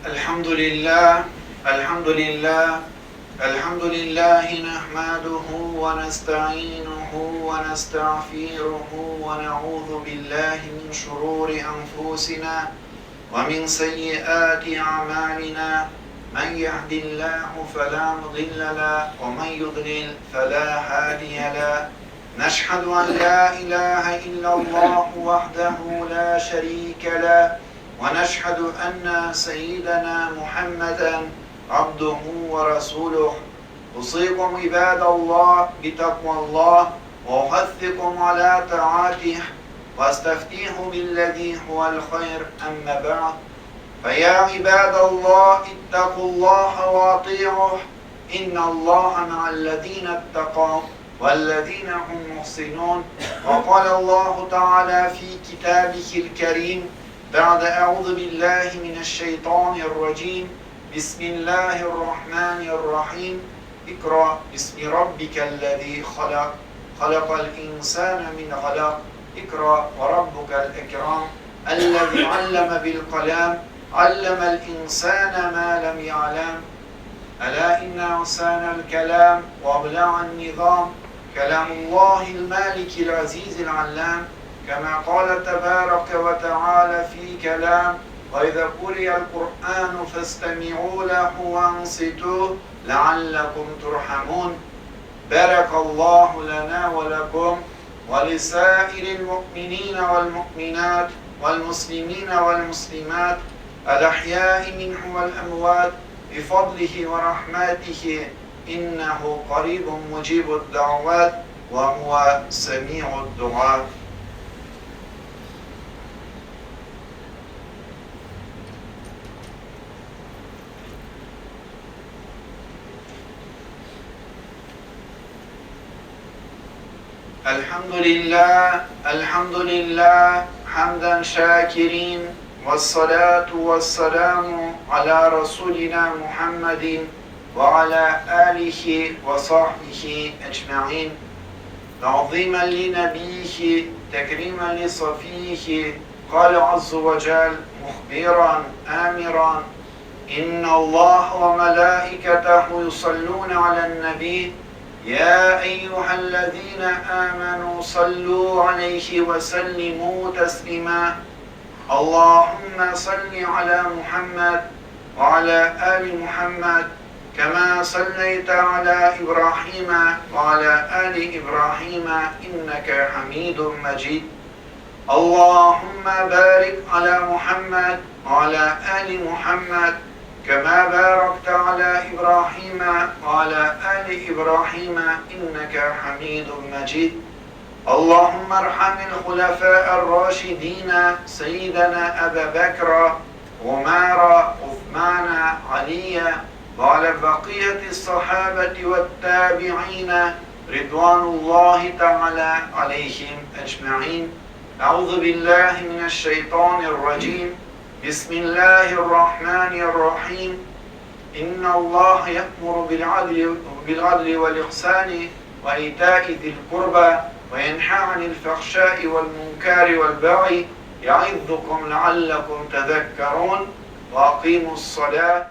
الحمد لله الحمد لله الحمد لله نحمده ونستعينه ونستغفره ونعوذ بالله من شرور أنفسنا ومن سيئات أعمالنا. من يهد الله فلا مضل له ومن يضلل فلا هادي له. نشهد أن لا إله إلا الله وحده لا شريك له، ونشهد أن سيدنا محمدا عبده ورسوله. أوصيكم عباد الله بتقوى الله وأحثكم على طاعته واستفتيه بالذي هو الخير. أما بعد، فيا عباد الله اتقوا الله واطيعوه، إن الله مع الذين اتقوا والذين هم محسنون. وقال الله تعالى في كتابه الكريم بعد أعوذ بالله من الشيطان الرجيم: بسم الله الرحمن الرحيم. اقرأ باسم ربك الذي خلق، خلق الإنسان من علق. اقرأ وربك الأكرم الذي علم بالقلم، علم الإنسان ما لم يعلم. ألا إن أحسن الكلام وأبلغ النظام كلام الله المالك العزيز العلام، كما قال تبارك وتعالى في كلام: وإذا قرئ القرآن فاستمعوا له وانصتوا لعلكم ترحمون. بارك الله لنا ولكم ولسائر المؤمنين والمؤمنات والمسلمين والمسلمات الأحياء منهم والأموات بفضله ورحمته، إنه قريب مجيب الدعوات وهو سميع الدعاء. الحمد لله حمدا شاكرين، والصلاة والسلام على رسولنا محمد وعلى آله وصحبه أجمعين. تعظيما لنبيه تكريما لصفيه، قال عز وجل مخبرا آمرا: إن الله وملائكته يصلون على النبي يا أيها الذين آمنوا صلوا عليه وسلموا تسليما. اللهم صل على محمد وعلى آل محمد كما صليت على إبراهيم وعلى آل إبراهيم إنك حميد مجيد. اللهم بارك على محمد وعلى آل محمد كما باركت على إبراهيم وعلى آل إبراهيم إنك حميد مجيد. اللهم ارحم الخلفاء الراشدين سيدنا أبا بكر عمر عثمان علي وعلى بقية الصحابة والتابعين رضوان الله تعالى عليهم أجمعين. أعوذ بالله من الشيطان الرجيم. بسم الله الرحمن الرحيم. إن الله يأمر بالعدل والإحسان وإيتاء ذي القربى وينهى عن الفحشاء والمنكر والبغي يعظكم لعلكم تذكرون. وأقيموا الصلاة